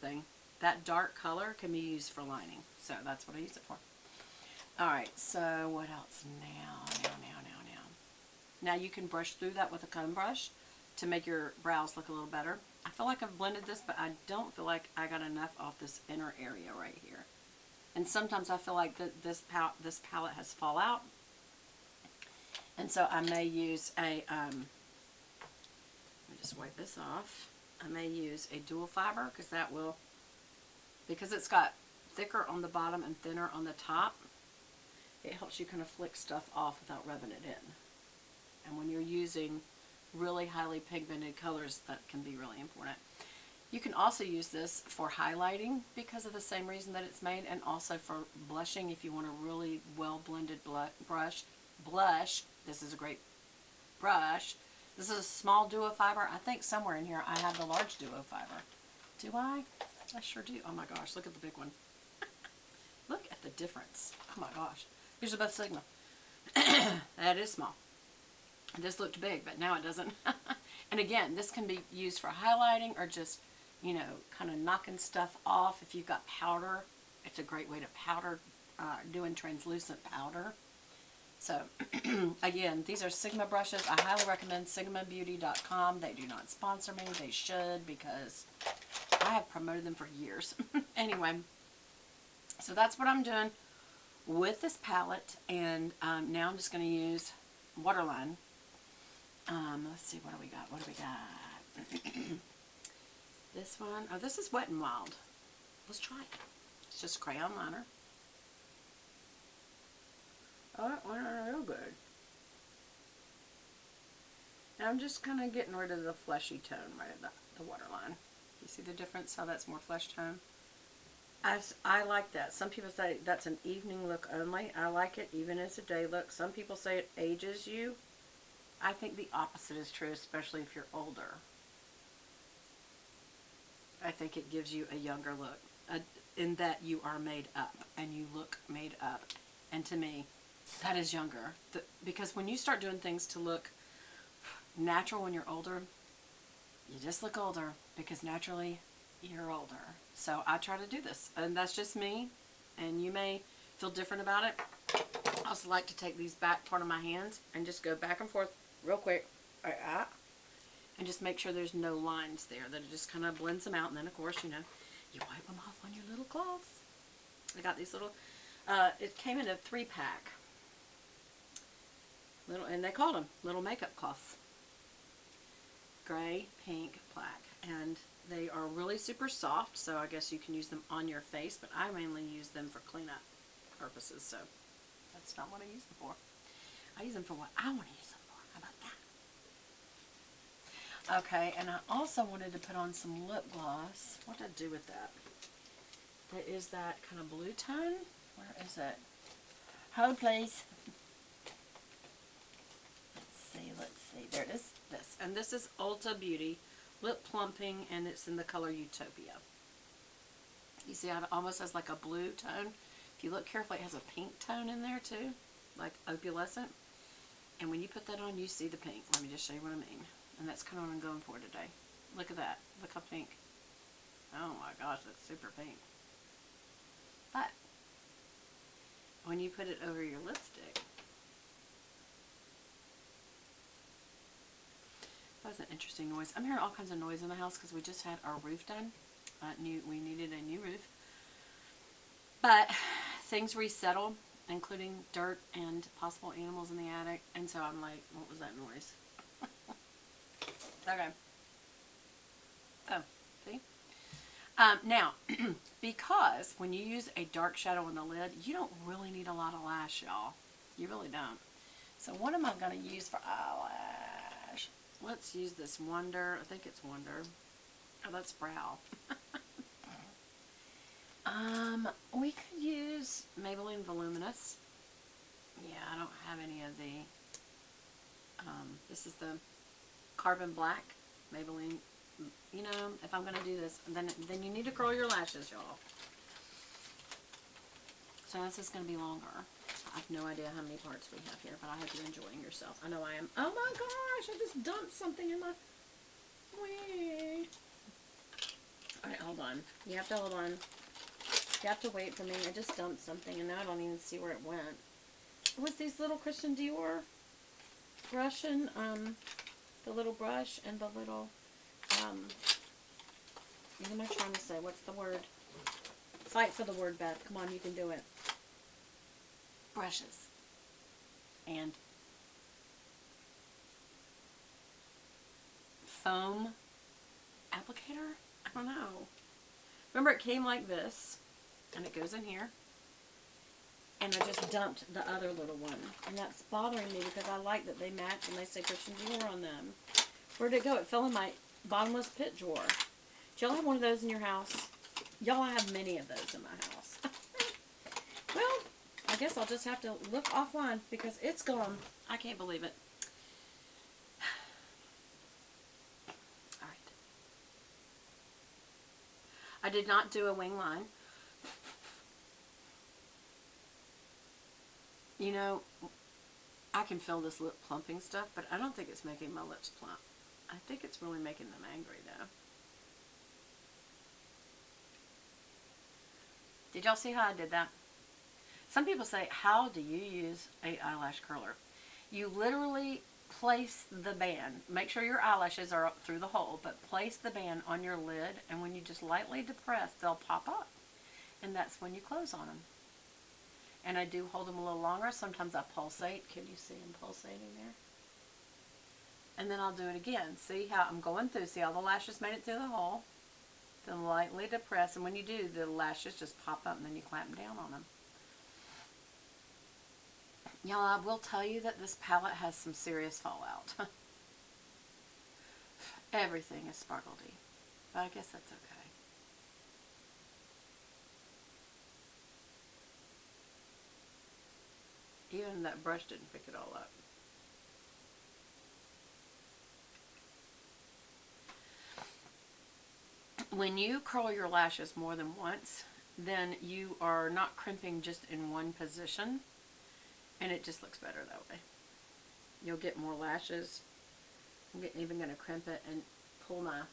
thing. That dark color can be used for lining. So that's what I use it for. Alright, so what else now? Now you can brush through that with a comb brush to make your brows look a little better. I feel like I've blended this, but I don't feel like I got enough off this inner area right here. And sometimes I feel like this palette has fall out. And so I may use a, let me just wipe this off. I may use a dual fiber because that will, because it's got thicker on the bottom and thinner on the top, it helps you kind of flick stuff off without rubbing it in. And when you're using really highly pigmented colors, that can be really important. You can also use this for highlighting because of the same reason that it's made, and also for blushing if you want a really well blended blush. This is a great brush. This is a small duo fiber. I think somewhere in here I have the large duo fiber. Do I? I sure do. Oh my gosh, look at the big one. Look at the difference. Oh my gosh. These are both Sigma. That is small. This looked big, but now it doesn't. And again, this can be used for highlighting or just, you know, kind of knocking stuff off. If you've got powder, it's a great way to powder, doing translucent powder. So, again, these are Sigma brushes. I highly recommend SigmaBeauty.com. They do not sponsor me. They should, because I have promoted them for years. Anyway, so that's what I'm doing with this palette. And now I'm just going to use Waterline. Let's see, what do we got? This one, oh, this is Wet n Wild. Let's try it. It's just a crayon liner. Oh, that went on real good. Now I'm just kind of getting rid of the fleshy tone right at the waterline. You see the difference, how that's more flesh tone? I like that. Some people say that's an evening look only. I like it even as a day look. Some people say it ages you. I think the opposite is true, especially if you're older. I think it gives you a younger look, in that you are made up and you look made up. And to me, that is younger. Because when you start doing things to look natural when you're older, you just look older because naturally you're older. So I try to do this, and that's just me, and you may feel different about it. I also like to take these back part of my hands and just go back and forth real quick, and just make sure there's no lines there, that it just kind of blends them out. And then, of course, you know, you wipe them off on your little cloths. I got these little, it came in a 3-pack. And they called them little makeup cloths. Gray, pink, black. And they are really super soft, so I guess you can use them on your face, but I mainly use them for cleanup purposes, so that's not what I use them for. I use them for what I want to use them for. How about that? Okay, and I also wanted to put on some lip gloss. What did I do with that? That is that kind of blue tone. Where is it? Hold, please. Let's see. There it is. This. And this is Ulta Beauty Lip Plumping, and it's in the color Utopia. You see how it almost has like a blue tone? If you look carefully, it has a pink tone in there too, like opalescent. And when you put that on, you see the pink. Let me just show you what I mean. And that's kind of what I'm going for today. Look at that. Look how pink. Oh my gosh, that's super pink. But when you put it over your lipstick, that was an interesting noise. I'm hearing all kinds of noise in the house because we just had our roof done. We needed a new roof. But things resettle, including dirt and possible animals in the attic. And so I'm like, what was that noise? Okay. Oh, see? Now, because when you use a dark shadow on the lid, you don't really need a lot of lash, y'all. You really don't. So what am I going to use for eyelash? Let's use this Wonder. I think it's Wonder. Oh, that's Brow. We could use Maybelline Voluminous. Yeah, I don't have any of the, this is the Carbon Black Maybelline. You know, if I'm going to do this, then you need to curl your lashes, y'all. So this is going to be longer. I have no idea how many parts we have here, but I hope you're enjoying yourself. I know I am. Oh my gosh, I just dumped something in my... Wee. Alright, hold on. You have to hold on. You have to wait for me. I just dumped something and now I don't even see where it went. It was these little Christian Dior brush and, the little brush and the little, what am I trying to say? What's the word? Fight for the word, Beth. Come on, you can do it. Brushes. And foam applicator? I don't know. Remember, it came like this, and it goes in here. And I just dumped the other little one. And that's bothering me because I like that they match and they say Christian Dior on them. Where'd it go? It fell in my bottomless pit drawer. Do y'all have one of those in your house? Y'all, I have many of those in my house. Well, I guess I'll just have to look offline because it's gone. I can't believe it. Alright. I did not do a wing line. You know, I can feel this lip plumping stuff, but I don't think it's making my lips plump. I think it's really making them angry, though. Did y'all see how I did that? Some people say, how do you use an eyelash curler? You literally place the band. Make sure your eyelashes are up through the hole, but place the band on your lid, and when you just lightly depress, they'll pop up. And that's when you close on them. And I do hold them a little longer. Sometimes I pulsate. Can you see them pulsating there? And then I'll do it again. See how I'm going through. See how the lashes made it through the hole? Then lightly depress. And when you do, the lashes just pop up and then you clamp down on them. Y'all, I will tell you that this palette has some serious fallout. Everything is sparkledy. But I guess that's okay. Even that brush didn't pick it all up. When you curl your lashes more than once, then you are not crimping just in one position, and it just looks better that way. You'll get more lashes. I'm even going to crimp it and pull my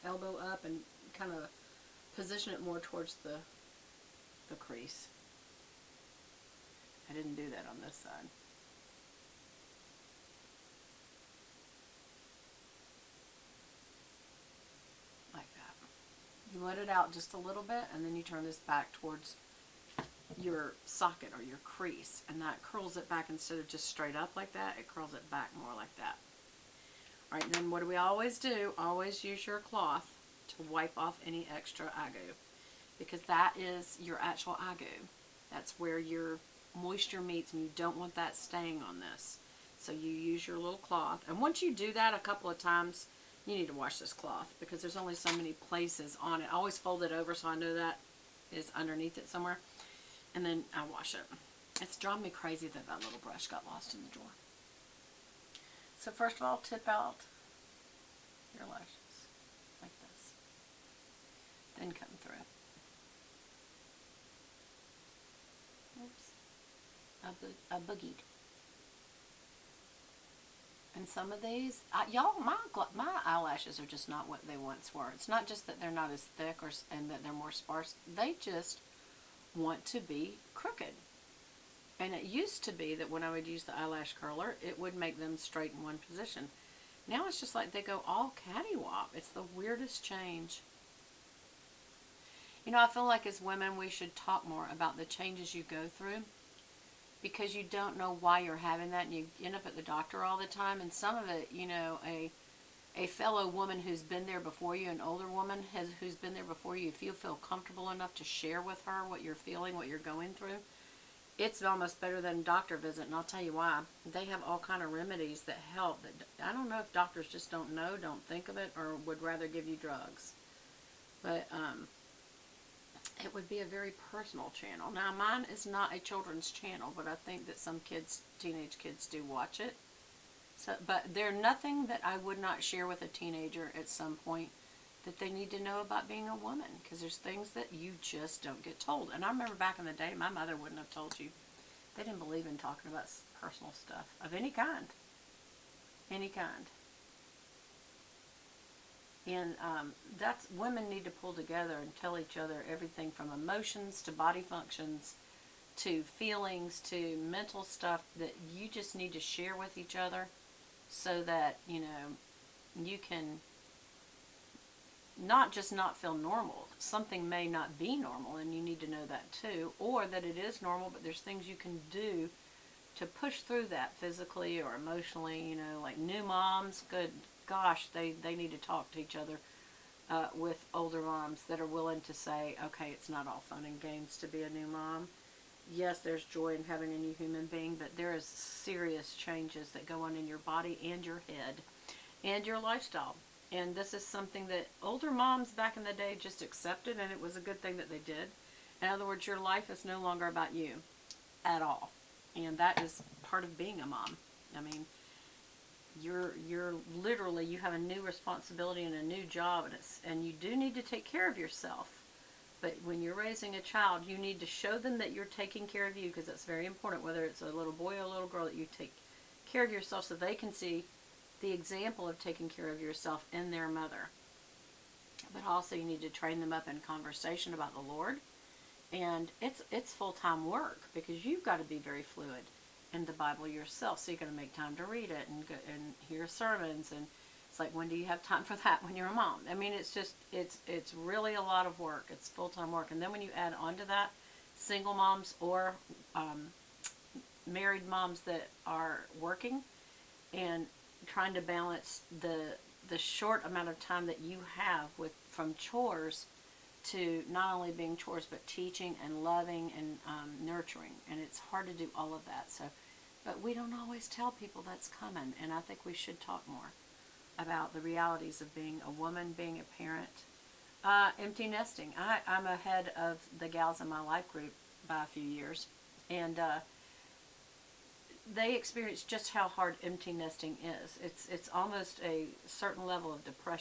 elbow up and kind of position it more towards the crease. I didn't do that on this side. Like that. You let it out just a little bit and then you turn this back towards your socket or your crease, and that curls it back. Instead of just straight up like that, it curls it back more like that. Alright, then what do we always do? Always use your cloth to wipe off any extra agu, because that is your actual agu. That's where your moisture meets, and you don't want that staying on this. So you use your little cloth, and once you do that a couple of times, you need to wash this cloth because there's only so many places on it. I always fold it over so I know that is underneath it somewhere, and then I wash it. It's driving me crazy that that little brush got lost in the drawer. So first of all, tip out your lashes like this, then come through. Oops. I boogied. And some of these, y'all, my eyelashes are just not what they once were. It's not just that they're not as thick and that they're more sparse. They just want to be crooked. And it used to be that when I would use the eyelash curler, it would make them straight in one position. Now it's just like they go all cattywop. It's the weirdest change. You know, I feel like as women we should talk more about the changes you go through, because you don't know why you're having that, and you end up at the doctor all the time. And some of it, you know, a fellow woman who's been there before you, an older woman who's been there before you, if you feel comfortable enough to share with her what you're feeling, what you're going through, it's almost better than a doctor visit. And I'll tell you why. They have all kind of remedies that help. That I don't know if doctors just don't know, don't think of it, or would rather give you drugs. But it would be a very personal channel. Now, mine is not a children's channel, but I think that some kids, teenage kids, do watch it. So, but they're nothing that I would not share with a teenager at some point that they need to know about being a woman, because there's things that you just don't get told. And I remember back in the day, my mother wouldn't have told you. They didn't believe in talking about personal stuff of any kind. Any kind. And that's, women need to pull together and tell each other everything from emotions to body functions to feelings to mental stuff that you just need to share with each other, so that, you know, you can not just not feel normal. Something may not be normal, and you need to know that too, or that it is normal, but there's things you can do to push through that physically or emotionally. You know, like new moms, good gosh, they need to talk to each other with older moms that are willing to say, okay, it's not all fun and games to be a new mom. Yes, there's joy in having a new human being, but there is serious changes that go on in your body and your head and your lifestyle. And this is something that older moms back in the day just accepted, and it was a good thing that they did. In other words, your life is no longer about you at all. And that is part of being a mom. I mean, you're literally, you have a new responsibility and a new job, and you do need to take care of yourself. But when you're raising a child, you need to show them that you're taking care of you, because that's very important, whether it's a little boy or a little girl, that you take care of yourself so they can see the example of taking care of yourself in their mother. But also you need to train them up in conversation about the Lord. And it's full-time work, because you've got to be very fluid in the Bible yourself. So you got to make time to read it and hear sermons. And it's like, when do you have time for that when you're a mom? I mean, it's just, it's really a lot of work. It's full-time work. And then when you add on to that, single moms or married moms that are working and trying to balance the short amount of time that you have with, from chores to not only being chores but teaching and loving and nurturing, and it's hard to do all of that. So, but we don't always tell people that's coming, and I think we should talk more about the realities of being a woman, being a parent. Empty nesting. I'm ahead of the gals in my life group by a few years, and they experience just how hard empty nesting is. It's almost a certain level of depression